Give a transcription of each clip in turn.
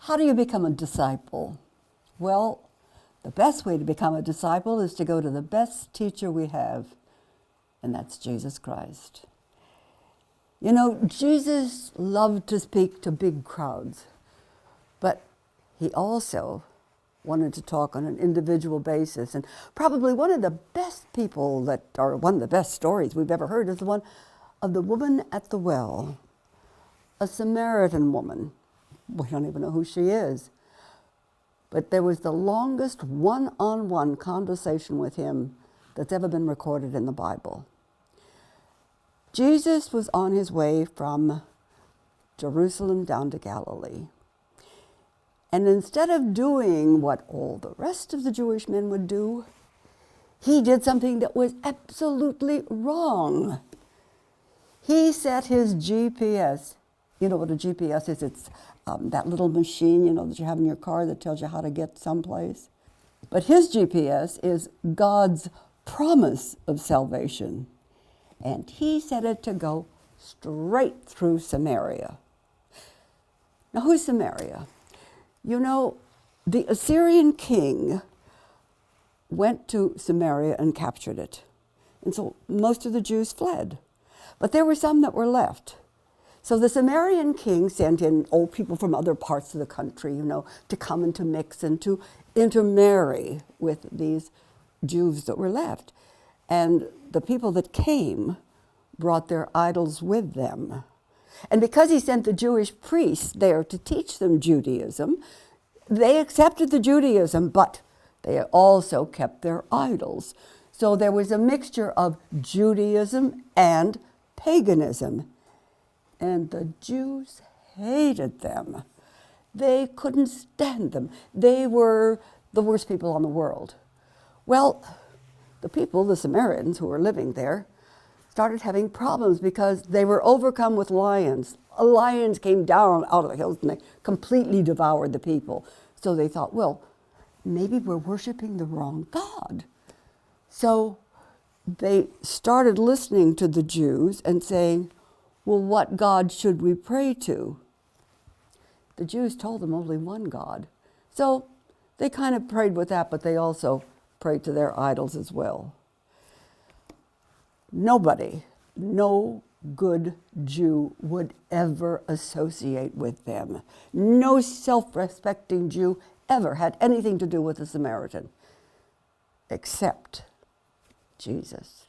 How do you become a disciple? Well, the best way to become a disciple is to go to the best teacher we have, and that's Jesus Christ. You know, Jesus loved to speak to big crowds, but he also wanted to talk on an individual basis. And probably one of the best people that, or one of the best stories we've ever heard is the one of the woman at the well, a Samaritan woman. We don't even know who she is. But there was the longest one-on-one conversation with him that's ever been recorded in the Bible. Jesus was on his way from Jerusalem down to Galilee. And instead of doing what all the rest of the Jewish men would do, he did something that was absolutely wrong. He set his GPS. You know what a GPS is? It's that little machine, you know, that you have in your car that tells you how to get someplace. But his GPS is God's promise of salvation. And he set it to go straight through Samaria. Now, who's Samaria? You know, the Assyrian king went to Samaria and captured it. And so most of the Jews fled. But there were some that were left. So the Samaritan king sent in old people from other parts of the country, you know, to come and to mix and to intermarry with these Jews that were left. And the people that came brought their idols with them. And because he sent the Jewish priests there to teach them Judaism, they accepted the Judaism, but they also kept their idols. So there was a mixture of Judaism and paganism. And the Jews hated them. They couldn't stand them. They were the worst people in the world. Well, the people, the Samaritans who were living there, started having problems because they were overcome with lions. Lions came down out of the hills and they completely devoured the people. So they thought, well, maybe we're worshiping the wrong God. So they started listening to the Jews and saying, well, what God should we pray to? The Jews told them only one God. So they kind of prayed with that, but they also prayed to their idols as well. Nobody, no good Jew would ever associate with them. No self-respecting Jew ever had anything to do with a Samaritan, except Jesus.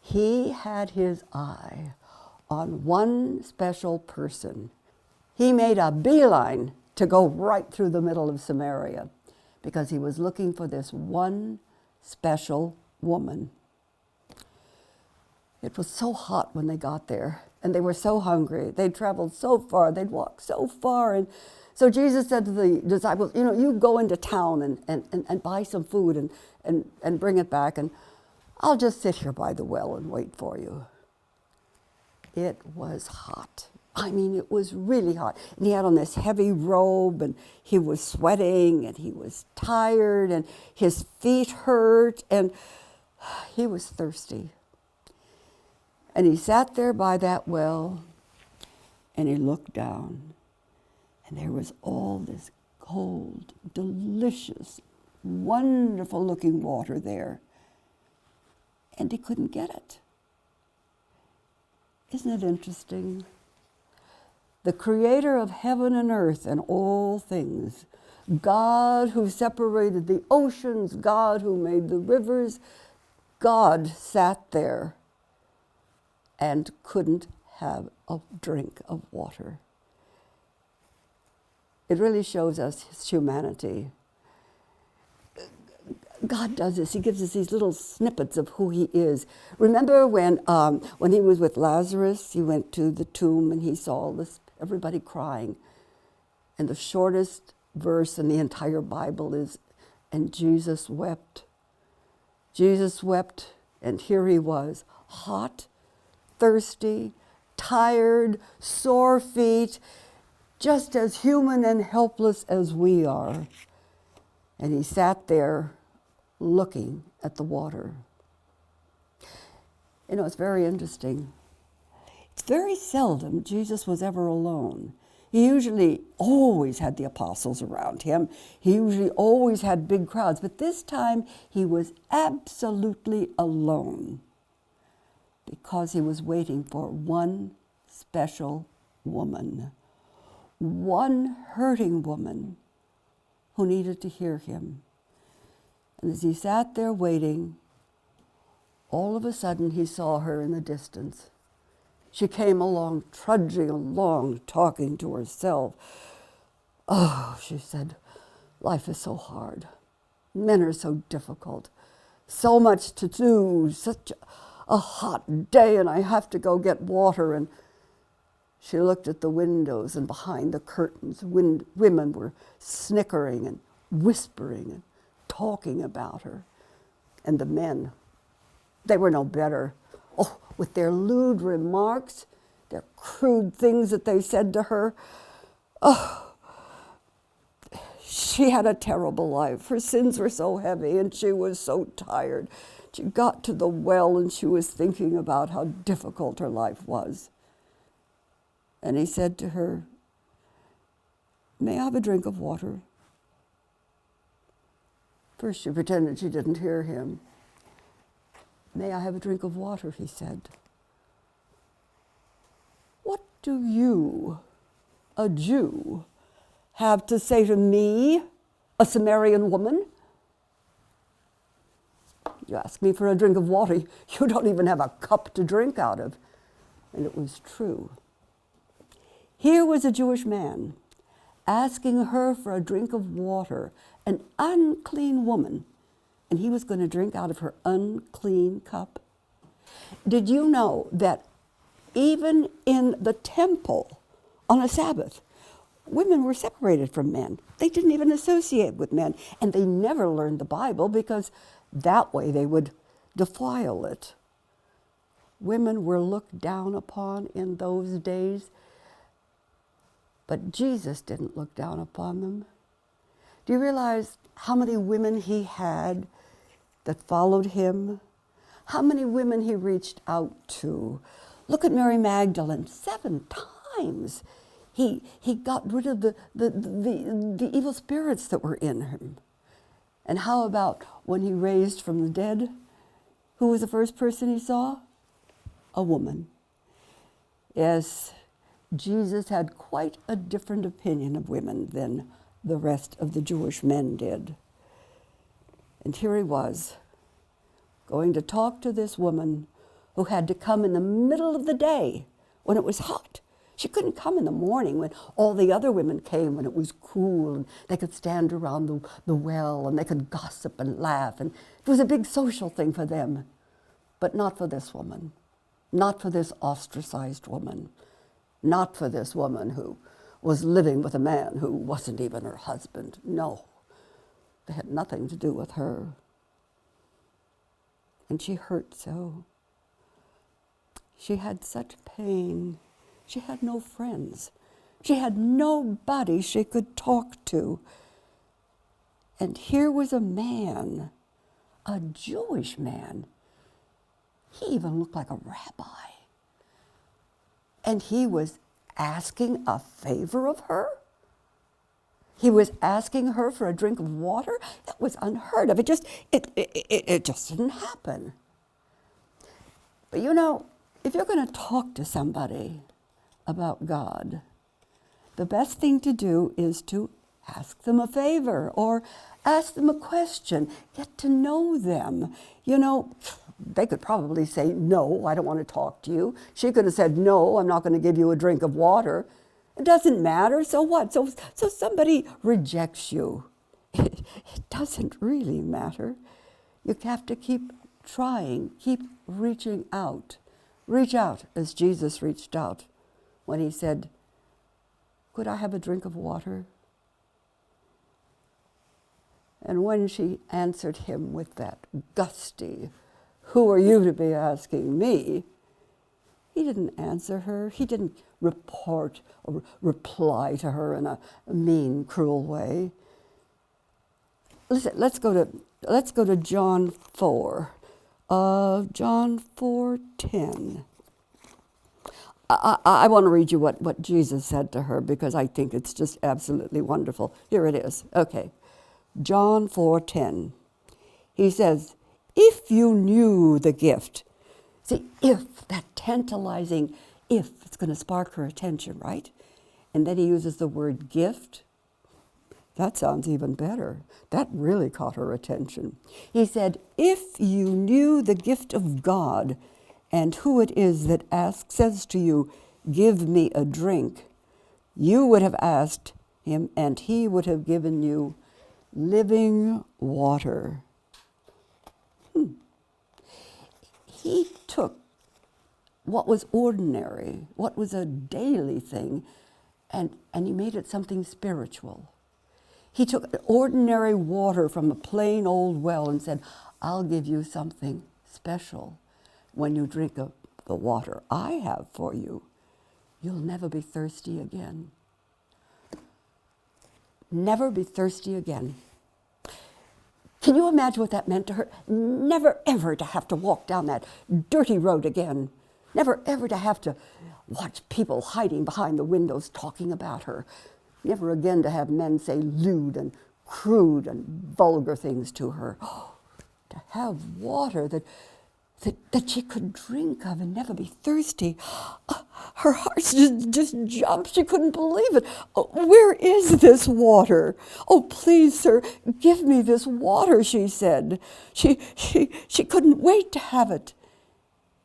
He had his eye on one special person. He made a beeline to go right through the middle of Samaria because he was looking for this one special woman. It was so hot when they got there, and they were so hungry. They'd traveled so far, they'd walked so far. And so Jesus said to the disciples, you know, you go into town and buy some food and bring it back, and I'll just sit here by the well and wait for you. It was hot. I mean, it was really hot. And he had on this heavy robe, and he was sweating, and he was tired, and his feet hurt, and he was thirsty. And he sat there by that well, and he looked down, and there was all this cold, delicious, wonderful-looking water there, and he couldn't get it. Isn't it interesting? The creator of heaven and earth and all things, God who separated the oceans, God who made the rivers, God sat there and couldn't have a drink of water. It really shows us his humanity. God does this. He gives us these little snippets of who he is. Remember when he was with Lazarus, he went to the tomb and he saw everybody crying. And the shortest verse in the entire Bible is, and Jesus wept. Jesus wept, and here he was, hot, thirsty, tired, sore feet, just as human and helpless as we are. And he sat there looking at the water. You know, it's very interesting. It's very seldom Jesus was ever alone. He usually always had the apostles around him. He usually always had big crowds. But this time he was absolutely alone because he was waiting for one special woman, one hurting woman who needed to hear him. And as he sat there waiting, all of a sudden he saw her in the distance. She came along, trudging along, talking to herself. "Oh," she said, "life is so hard. Men are so difficult. So much to do, such a hot day, and I have to go get water." And she looked at the windows, and behind the curtains, women were snickering and whispering and talking about her. And the men, they were no better. Oh, with their lewd remarks, their crude things that they said to her. Oh, she had a terrible life. Her sins were so heavy, and she was so tired. She got to the well, and she was thinking about how difficult her life was. And he said to her, "May I have a drink of water?" First, she pretended she didn't hear him. "May I have a drink of water?" he said. "What do you, a Jew, have to say to me, a Samaritan woman? You ask me for a drink of water. You don't even have a cup to drink out of." And it was true. Here was a Jewish man asking her for a drink of water, an unclean woman, and he was going to drink out of her unclean cup. Did you know that even in the temple on a Sabbath, women were separated from men? They didn't even associate with men, and they never learned the Bible because that way they would defile it. Women were looked down upon in those days, but Jesus didn't look down upon them. Do you realize how many women he had that followed him? How many women he reached out to? Look at Mary Magdalene. 7 times he got rid of the evil spirits that were in him. And how about when he raised from the dead? Who was the first person he saw? A woman. Yes, Jesus had quite a different opinion of women than the rest of the Jewish men did. And here he was, going to talk to this woman who had to come in the middle of the day when it was hot. She couldn't come in the morning when all the other women came, when it was cool and they could stand around the well and they could gossip and laugh. And it was a big social thing for them, but not for this woman, not for this ostracized woman, not for this woman who was living with a man who wasn't even her husband. No, they had nothing to do with her. And she hurt so. She had such pain. She had no friends. She had nobody she could talk to. And here was a man, a Jewish man. He even looked like a rabbi. And he was asking a favor of her? He was asking her for a drink of water? That was unheard of. It just didn't happen. But you know, if you're going to talk to somebody about God, the best thing to do is to ask them a favor or ask them a question. Get to know them. You know, they could probably say, "No, I don't want to talk to you." She could have said, "No, I'm not going to give you a drink of water." It doesn't matter. So what? So somebody rejects you. It doesn't really matter. You have to keep trying, keep reaching out. Reach out as Jesus reached out when he said, "Could I have a drink of water?" And when she answered him with that gusty, "Who are you to be asking me?" he didn't answer her. He didn't report or reply to her in a mean, cruel way. Listen, let's go to John 4. John 4:10. I want to read you what Jesus said to her because I think it's just absolutely wonderful. Here it is. Okay. John 4:10. He says, if you knew the gift. See, if, that tantalizing if, it's going to spark her attention, right? And then he uses the word gift. That sounds even better. That really caught her attention. He said, if you knew the gift of God and who it is that says to you, give me a drink, you would have asked him and he would have given you living water. He took what was ordinary, what was a daily thing, and he made it something spiritual. He took ordinary water from a plain old well and said, I'll give you something special. When you drink of the water I have for you, you'll never be thirsty again. Never be thirsty again. Can you imagine what that meant to her? Never ever to have to walk down that dirty road again. Never ever to have to watch people hiding behind the windows talking about her. Never again to have men say lewd and crude and vulgar things to her. Oh, to have water that she could drink of and never be thirsty. Her heart just jumped. She couldn't believe it. Oh, where is this water? Oh, please, sir, give me this water, she said. She couldn't wait to have it.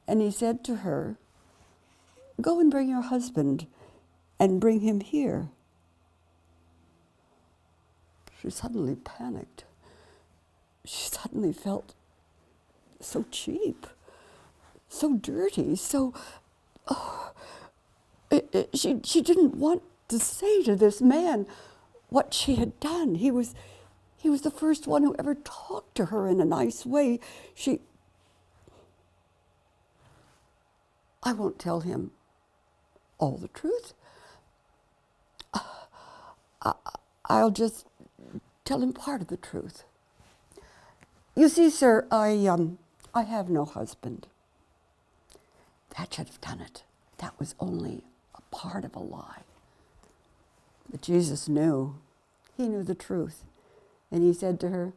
And he said to her, go and bring your husband and bring him here. She suddenly panicked. She suddenly felt so cheap, so dirty, so... She didn't want to say to this man what she had done. He was the first one who ever talked to her in a nice way. I won't tell him all the truth. I'll just tell him part of the truth. You see, sir, I have no husband. That should have done it. That was only a part of a lie. But Jesus knew. He knew the truth. And he said to her,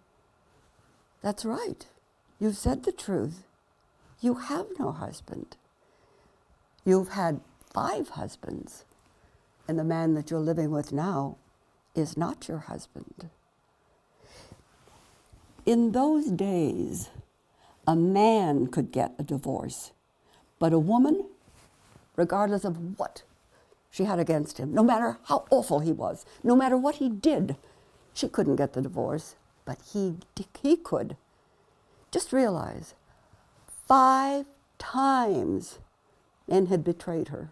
that's right. You've said the truth. You have no husband. You've had 5 husbands. And the man that you're living with now is not your husband. In those days, a man could get a divorce, but a woman, regardless of what she had against him, no matter how awful he was, no matter what he did, she couldn't get the divorce, but he could. Just realize, 5 times men had betrayed her.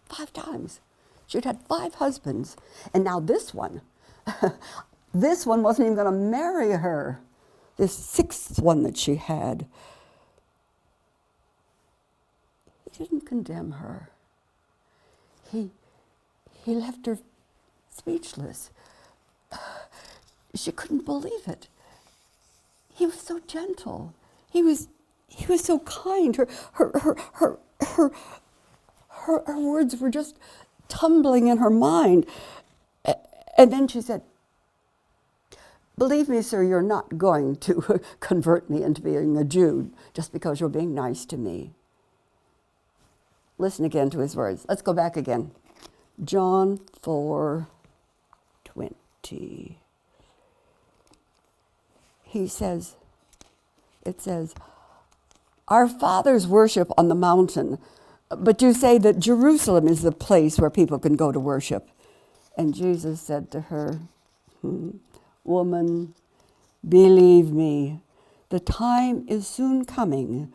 5 times. She'd had 5 husbands, and now this one, this one wasn't even going to marry her. This 6th one that she had. He didn't condemn her. He left her speechless. She couldn't believe it. He was so gentle. He was so kind. Her words were just tumbling in her mind. And then she said, believe me, sir, you're not going to convert me into being a Jew just because you're being nice to me. Listen again to his words. Let's go back again. John 4:20. It says, our fathers worship on the mountain, but you say that Jerusalem is the place where people can go to worship. And Jesus said to her, woman, believe me, the time is soon coming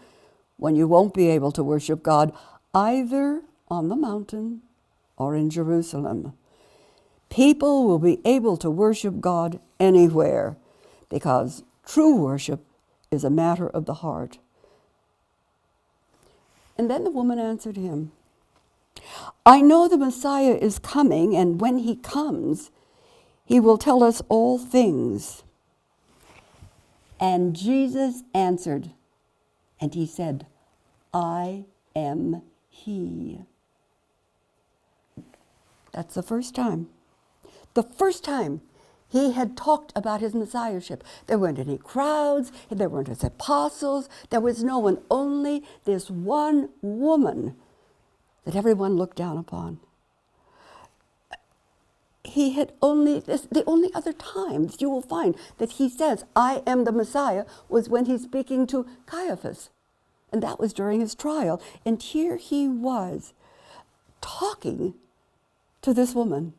when you won't be able to worship God either on the mountain or in Jerusalem. People will be able to worship God anywhere because true worship is a matter of the heart. And then the woman answered him, I know the Messiah is coming, and when he comes, he will tell us all things. And Jesus answered, and he said, I am he. That's the first time. The first time he had talked about his messiahship. There weren't any crowds, there weren't his apostles, there was no one, only this one woman that everyone looked down upon. He had the only other time that you will find that he says, I am the Messiah, was when he's speaking to Caiaphas. And that was during his trial. And here he was talking to this woman.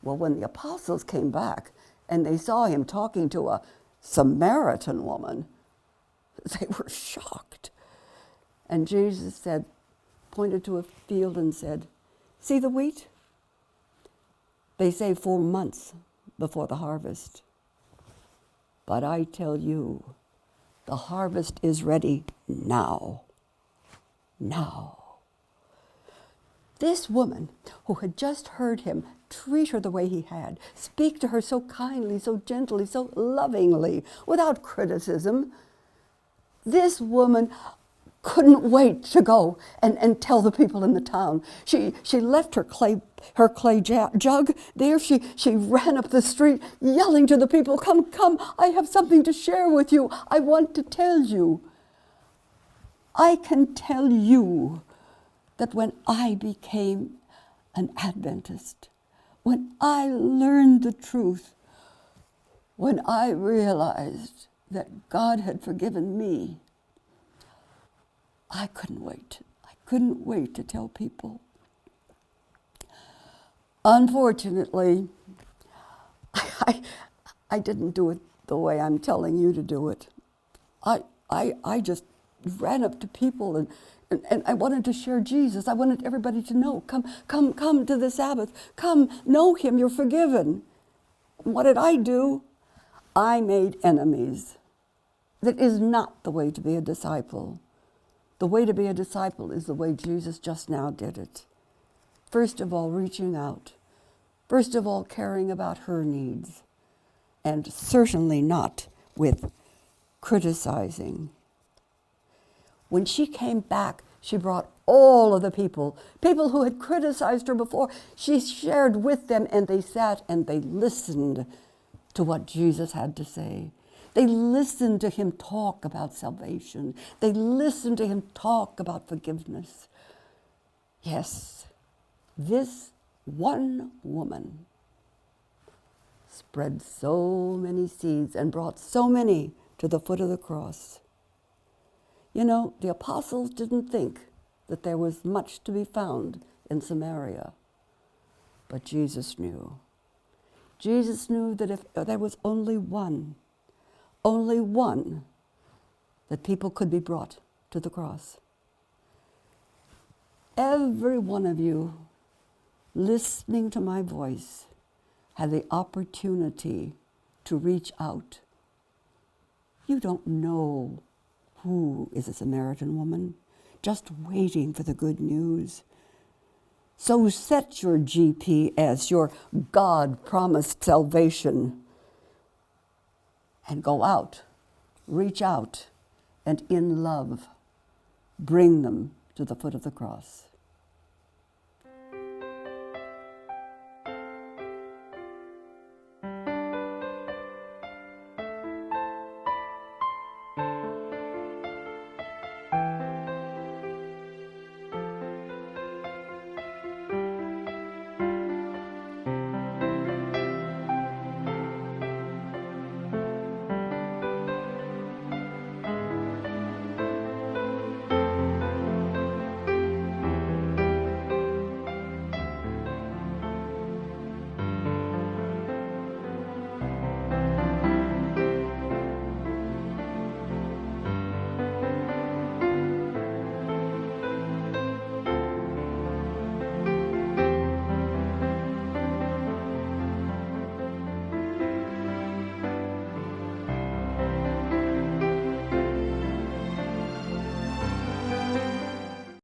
Well, when the apostles came back and they saw him talking to a Samaritan woman, they were shocked. And Jesus said, pointed to a field and said, see the wheat? They say 4 months before the harvest. But I tell you, the harvest is ready now. Now. This woman who had just heard him treat her the way he had, speak to her so kindly, so gently, so lovingly, without criticism, this woman couldn't wait to go and tell the people in the town. She left her clay jug there. She ran up the street yelling to the people, come, I have something to share with you. I want to tell you. I can tell you that when I became an Adventist, when I learned the truth, when I realized that God had forgiven me, I couldn't wait. I couldn't wait to tell people. Unfortunately, I didn't do it the way I'm telling you to do it. I just ran up to people and I wanted to share Jesus. I wanted everybody to know, come to the Sabbath. Come, know him, you're forgiven. And what did I do? I made enemies. That is not the way to be a disciple. The way to be a disciple is the way Jesus just now did it. First of all, reaching out. First of all, caring about her needs. And certainly not with criticizing. When she came back, she brought all of the people who had criticized her before. She shared with them, and they sat and they listened to what Jesus had to say. They listened to him talk about salvation. They listened to him talk about forgiveness. Yes, this one woman spread so many seeds and brought so many to the foot of the cross. You know, the apostles didn't think that there was much to be found in Samaria, but Jesus knew. Jesus knew that if there was only one, that people could be brought to the cross. Every one of you listening to my voice had the opportunity to reach out. You don't know who is a Samaritan woman, just waiting for the good news. So set your GPS, your God-promised salvation, and go out, reach out, and in love, bring them to the foot of the cross.